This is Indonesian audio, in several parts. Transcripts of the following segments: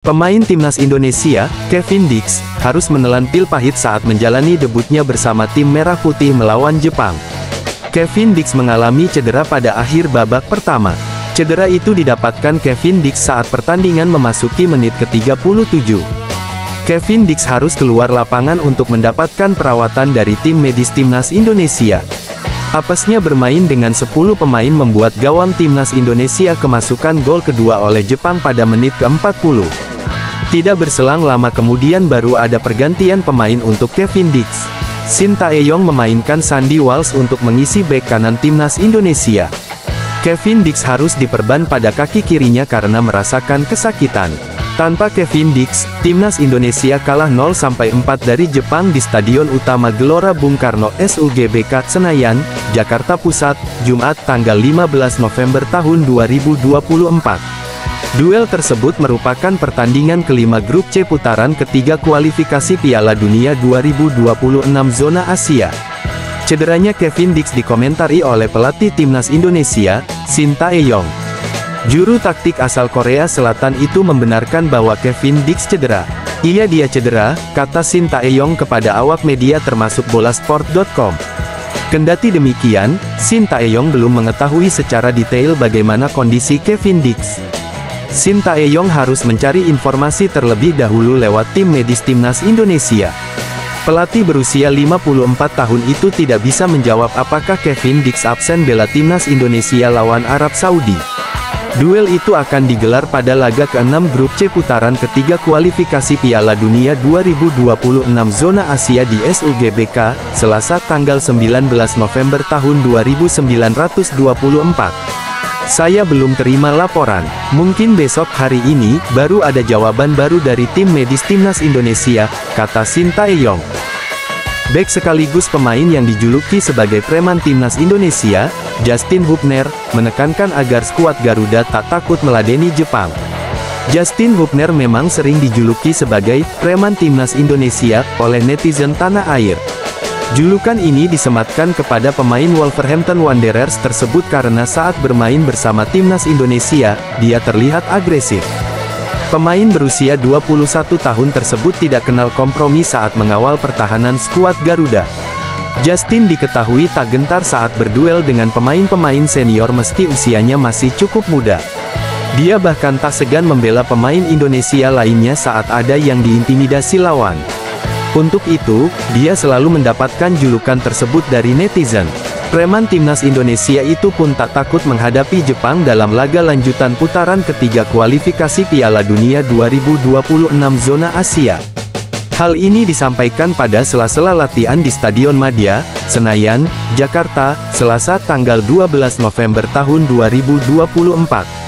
Pemain timnas Indonesia, Kevin Dix, harus menelan pil pahit saat menjalani debutnya bersama tim Merah Putih melawan Jepang. Kevin Dix mengalami cedera pada akhir babak pertama. Cedera itu didapatkan Kevin Dix saat pertandingan memasuki menit ke-37. Kevin Dix harus keluar lapangan untuk mendapatkan perawatan dari tim medis timnas Indonesia. Apesnya bermain dengan 10 pemain membuat gawang timnas Indonesia kemasukan gol kedua oleh Jepang pada menit ke-40. Tidak berselang lama kemudian baru ada pergantian pemain untuk Kevin Dix. Shin Tae-yong memainkan Sandy Walsh untuk mengisi bek kanan timnas Indonesia. Kevin Dix harus diperban pada kaki kirinya karena merasakan kesakitan. Tanpa Kevin Dix, timnas Indonesia kalah 0-4 dari Jepang di Stadion Utama Gelora Bung Karno SUGBK Senayan, Jakarta Pusat, Jumat tanggal 15 November tahun 2024. Duel tersebut merupakan pertandingan kelima grup C putaran ketiga kualifikasi Piala Dunia 2026 zona Asia. Cederanya Kevin Dix dikomentari oleh pelatih timnas Indonesia, Shin Tae-yong. Juru taktik asal Korea Selatan itu membenarkan bahwa Kevin Dix cedera. Dia cedera, kata Shin Tae-yong kepada awak media termasuk bolasport.com. Kendati demikian, Shin Tae-yong belum mengetahui secara detail bagaimana kondisi Kevin Dix. Shin Tae-yong harus mencari informasi terlebih dahulu lewat tim medis timnas Indonesia. Pelatih berusia 54 tahun itu tidak bisa menjawab apakah Kevin Dix absen bela timnas Indonesia lawan Arab Saudi. Duel itu akan digelar pada laga ke-6 grup C putaran ketiga kualifikasi Piala Dunia 2026 zona Asia di SUGBK, Selasa tanggal 19 November tahun 2924. Saya belum terima laporan. Mungkin besok hari ini, baru ada jawaban baru dari tim medis timnas Indonesia, kata Shin Tae-yong. Bek sekaligus pemain yang dijuluki sebagai preman timnas Indonesia, Justin Hubner, menekankan agar skuad Garuda tak takut meladeni Jepang. Justin Hubner memang sering dijuluki sebagai preman timnas Indonesia oleh netizen tanah air. Julukan ini disematkan kepada pemain Wolverhampton Wanderers tersebut karena saat bermain bersama timnas Indonesia, dia terlihat agresif. Pemain berusia 21 tahun tersebut tidak kenal kompromi saat mengawal pertahanan skuad Garuda. Justin diketahui tak gentar saat berduel dengan pemain-pemain senior meski usianya masih cukup muda. Dia bahkan tak segan membela pemain Indonesia lainnya saat ada yang diintimidasi lawan. Untuk itu, dia selalu mendapatkan julukan tersebut dari netizen. Preman timnas Indonesia itu pun tak takut menghadapi Jepang dalam laga lanjutan putaran ketiga kualifikasi Piala Dunia 2026 zona Asia. Hal ini disampaikan pada sela-sela latihan di Stadion Madia, Senayan, Jakarta, Selasa tanggal 12 November tahun 2024.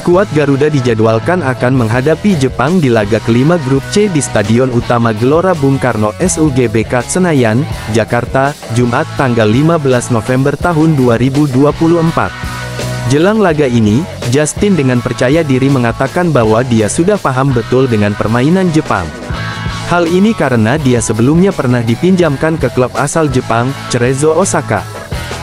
Skuad Garuda dijadwalkan akan menghadapi Jepang di laga kelima grup C di Stadion Utama Gelora Bung Karno SUGBK Senayan, Jakarta, Jumat tanggal 15 November tahun 2024. Jelang laga ini, Justin dengan percaya diri mengatakan bahwa dia sudah paham betul dengan permainan Jepang. Hal ini karena dia sebelumnya pernah dipinjamkan ke klub asal Jepang, Cerezo Osaka.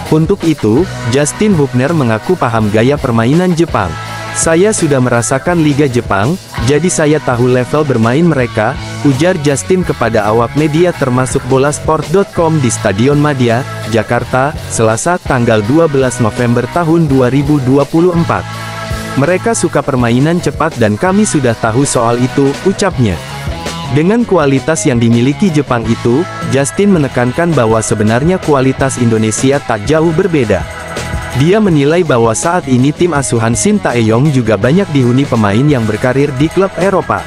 Untuk itu, Justin Hubner mengaku paham gaya permainan Jepang. Saya sudah merasakan Liga Jepang, jadi saya tahu level bermain mereka, ujar Justin kepada awak media termasuk bolasport.com di Stadion Madia, Jakarta, Selasa tanggal 12 November tahun 2024. Mereka suka permainan cepat dan kami sudah tahu soal itu, ucapnya. Dengan kualitas yang dimiliki Jepang itu, Justin menekankan bahwa sebenarnya kualitas Indonesia tak jauh berbeda. Dia menilai bahwa saat ini tim asuhan Shin Tae-yong juga banyak dihuni pemain yang berkarir di klub Eropa.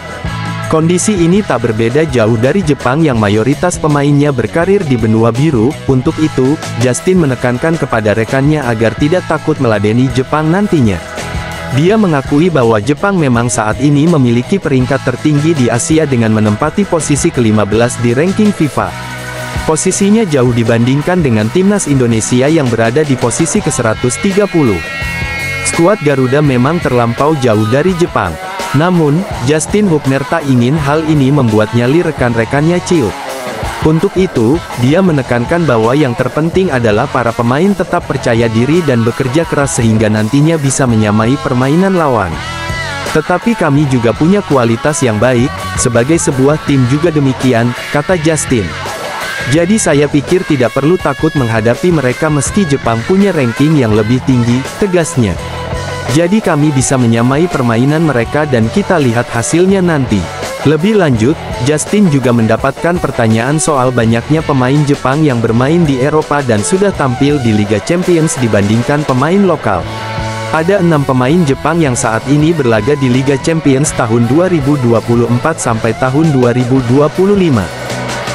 Kondisi ini tak berbeda jauh dari Jepang yang mayoritas pemainnya berkarir di benua biru. Untuk itu, Justin menekankan kepada rekannya agar tidak takut meladeni Jepang nantinya. Dia mengakui bahwa Jepang memang saat ini memiliki peringkat tertinggi di Asia dengan menempati posisi ke-15 di ranking FIFA. Posisinya jauh dibandingkan dengan timnas Indonesia yang berada di posisi ke-130. Skuad Garuda memang terlampau jauh dari Jepang. Namun, Justin Hubner tak ingin hal ini membuat nyali rekan-rekannya ciut. Untuk itu, dia menekankan bahwa yang terpenting adalah para pemain tetap percaya diri dan bekerja keras sehingga nantinya bisa menyamai permainan lawan. Tetapi kami juga punya kualitas yang baik, sebagai sebuah tim juga demikian, kata Justin. Jadi saya pikir tidak perlu takut menghadapi mereka meski Jepang punya ranking yang lebih tinggi, tegasnya. Jadi kami bisa menyamai permainan mereka dan kita lihat hasilnya nanti. Lebih lanjut, Justin juga mendapatkan pertanyaan soal banyaknya pemain Jepang yang bermain di Eropa dan sudah tampil di Liga Champions dibandingkan pemain lokal. Ada 6 pemain Jepang yang saat ini berlaga di Liga Champions tahun 2024 sampai tahun 2025.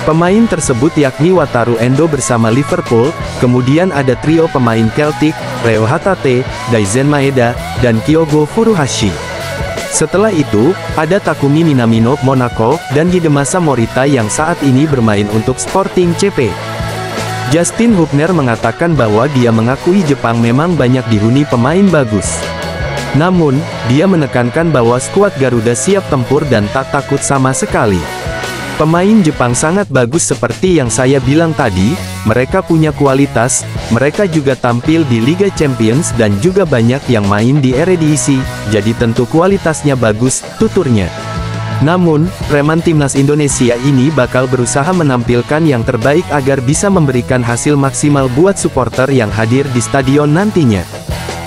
Pemain tersebut yakni Wataru Endo bersama Liverpool, kemudian ada trio pemain Celtic, Reo Hatate, Daizen Maeda, dan Kyogo Furuhashi. Setelah itu, ada Takumi Minamino, Monaco, dan Hidemasa Morita yang saat ini bermain untuk Sporting CP. Justin Hubner mengatakan bahwa dia mengakui Jepang memang banyak dihuni pemain bagus. Namun, dia menekankan bahwa skuad Garuda siap tempur dan tak takut sama sekali. Pemain Jepang sangat bagus seperti yang saya bilang tadi, mereka punya kualitas, mereka juga tampil di Liga Champions dan juga banyak yang main di Eredivisie, jadi tentu kualitasnya bagus, tuturnya. Namun, preman timnas Indonesia ini bakal berusaha menampilkan yang terbaik agar bisa memberikan hasil maksimal buat supporter yang hadir di stadion nantinya.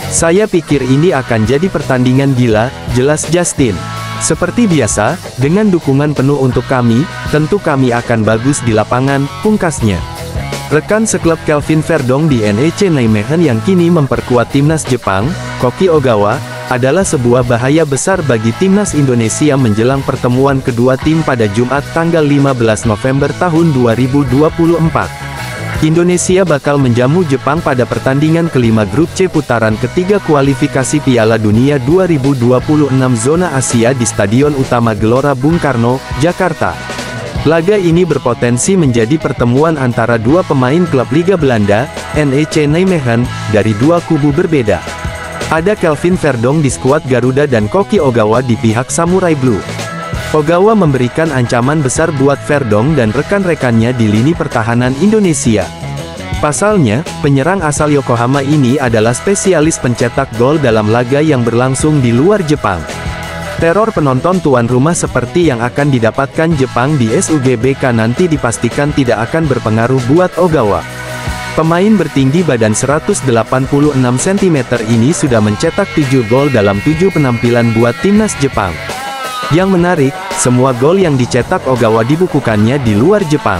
Saya pikir ini akan jadi pertandingan gila, jelas Justin. Seperti biasa, dengan dukungan penuh untuk kami, tentu kami akan bagus di lapangan, pungkasnya. Rekan seklub Kelvin Verdong di NEC Nijmegen yang kini memperkuat timnas Jepang, Koki Ogawa, adalah sebuah bahaya besar bagi timnas Indonesia menjelang pertemuan kedua tim pada Jumat tanggal 15 November tahun 2024. Indonesia bakal menjamu Jepang pada pertandingan kelima grup C putaran ketiga kualifikasi Piala Dunia 2026 zona Asia di Stadion Utama Gelora Bung Karno, Jakarta. Laga ini berpotensi menjadi pertemuan antara dua pemain klub Liga Belanda, NEC Nijmegen, dari dua kubu berbeda. Ada Kelvin Verdong di skuad Garuda dan Koki Ogawa di pihak Samurai Blue. Ogawa memberikan ancaman besar buat Verdong dan rekan-rekannya di lini pertahanan Indonesia. Pasalnya, penyerang asal Yokohama ini adalah spesialis pencetak gol dalam laga yang berlangsung di luar Jepang. Teror penonton tuan rumah seperti yang akan didapatkan Jepang di SUGBK nanti dipastikan tidak akan berpengaruh buat Ogawa. Pemain bertinggi badan 186 cm ini sudah mencetak 7 gol dalam 7 penampilan buat timnas Jepang. Yang menarik, semua gol yang dicetak Ogawa dibukukannya di luar Jepang.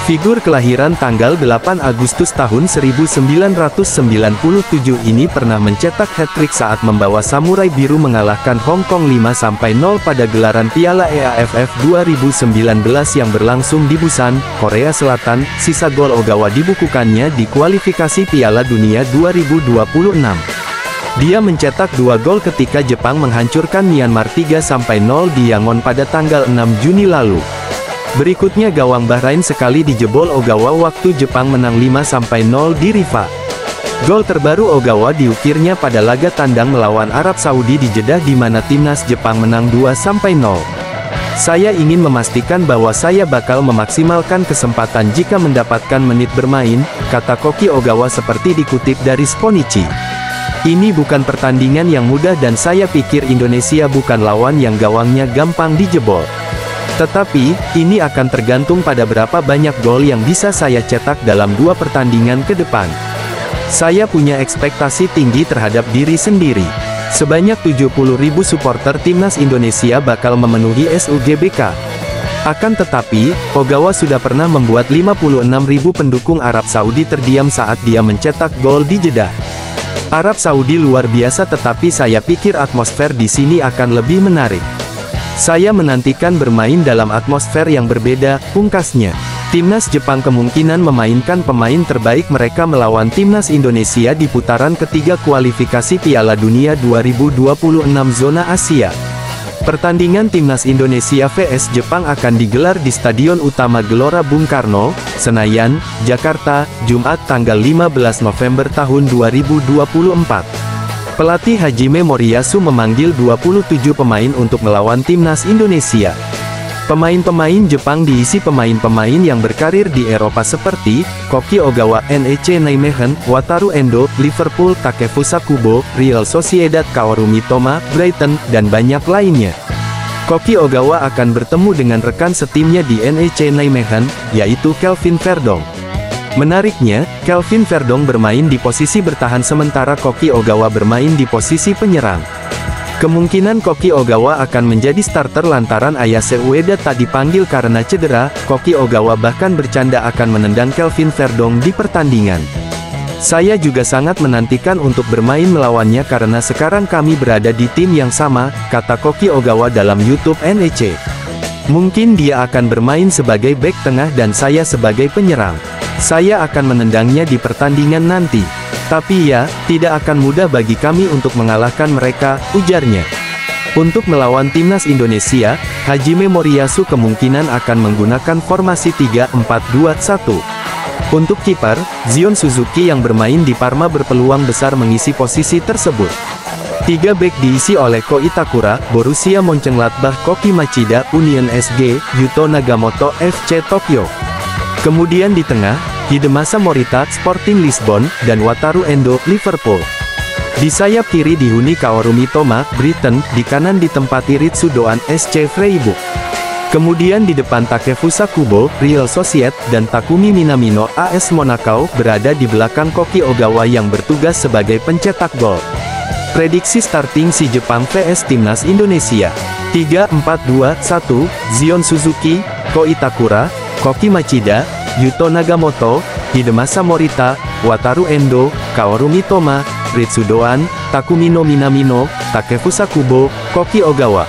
Figur kelahiran tanggal 8 Agustus tahun 1997 ini pernah mencetak hat-trick saat membawa Samurai Biru mengalahkan Hong Kong 5-0 pada gelaran Piala EAFF 2019 yang berlangsung di Busan, Korea Selatan. Sisa gol Ogawa dibukukannya di kualifikasi Piala Dunia 2026. Dia mencetak 2 gol ketika Jepang menghancurkan Myanmar 3-0 di Yangon pada tanggal 6 Juni lalu. Berikutnya gawang Bahrain sekali dijebol Ogawa waktu Jepang menang 5-0 di Rifa. Gol terbaru Ogawa diukirnya pada laga tandang melawan Arab Saudi di Jeddah di mana timnas Jepang menang 2-0. Saya ingin memastikan bahwa saya bakal memaksimalkan kesempatan jika mendapatkan menit bermain, kata Koki Ogawa seperti dikutip dari Sponichi. Ini bukan pertandingan yang mudah dan saya pikir Indonesia bukan lawan yang gawangnya gampang dijebol. Tetapi, ini akan tergantung pada berapa banyak gol yang bisa saya cetak dalam 2 pertandingan ke depan. Saya punya ekspektasi tinggi terhadap diri sendiri. Sebanyak 70.000 supporter timnas Indonesia bakal memenuhi SUGBK. Akan tetapi, Ogawa sudah pernah membuat 56.000 pendukung Arab Saudi terdiam saat dia mencetak gol di Jeddah. Arab Saudi luar biasa tetapi saya pikir atmosfer di sini akan lebih menarik. Saya menantikan bermain dalam atmosfer yang berbeda, pungkasnya. Timnas Jepang kemungkinan memainkan pemain terbaik mereka melawan timnas Indonesia di putaran ketiga kualifikasi Piala Dunia 2026 zona Asia. Pertandingan timnas Indonesia vs Jepang akan digelar di Stadion Utama Gelora Bung Karno, Senayan, Jakarta, Jumat tanggal 15 November tahun 2024. Pelatih Hajime Moriyasu memanggil 27 pemain untuk melawan timnas Indonesia. Pemain-pemain Jepang diisi pemain-pemain yang berkarir di Eropa seperti Koki Ogawa, NEC Nijmegen, Wataru Endo, Liverpool, Takefusa Kubo, Real Sociedad, Kaoru Mitoma, Brighton, dan banyak lainnya. Koki Ogawa akan bertemu dengan rekan setimnya di NEC Nijmegen, yaitu Kelvin Verdong. Menariknya, Kelvin Verdong bermain di posisi bertahan sementara Koki Ogawa bermain di posisi penyerang. Kemungkinan Koki Ogawa akan menjadi starter lantaran Ayase Ueda tak dipanggil karena cedera. Koki Ogawa bahkan bercanda akan menendang Kelvin Verdong di pertandingan. Saya juga sangat menantikan untuk bermain melawannya karena sekarang kami berada di tim yang sama, kata Koki Ogawa dalam YouTube NEC. Mungkin dia akan bermain sebagai bek tengah dan saya sebagai penyerang. Saya akan menendangnya di pertandingan nanti. Tapi ya, tidak akan mudah bagi kami untuk mengalahkan mereka, ujarnya. Untuk melawan timnas Indonesia, Hajime Moriyasu kemungkinan akan menggunakan formasi 3-4-2-1. Untuk kiper, Zion Suzuki yang bermain di Parma berpeluang besar mengisi posisi tersebut. 3 bek diisi oleh Ko Itakura, Borussia Mönchengladbach, Koki Machida, Union SG, Yuto Nagamoto, FC Tokyo. Kemudian di tengah, Hidemasa Morita, Sporting Lisbon, dan Wataru Endo, Liverpool. Di sayap kiri dihuni Kaoru Mitoma, Brighton, di kanan ditempati Ritsu Doan, SC Freiburg. Kemudian di depan Takefusa Kubo, Real Sociedad, dan Takumi Minamino, AS Monaco, berada di belakang Koki Ogawa yang bertugas sebagai pencetak gol. Prediksi starting si Jepang vs Timnas Indonesia. 3-4-2-1, Zion Suzuki, Ko Itakura, Koki Machida, Yuto Nagamoto, Hidemasa Morita, Wataru Endo, Kaoru Mitoma, Ritsu Doan, Takumi Minamino, Takefusa Kubo, Koki Ogawa.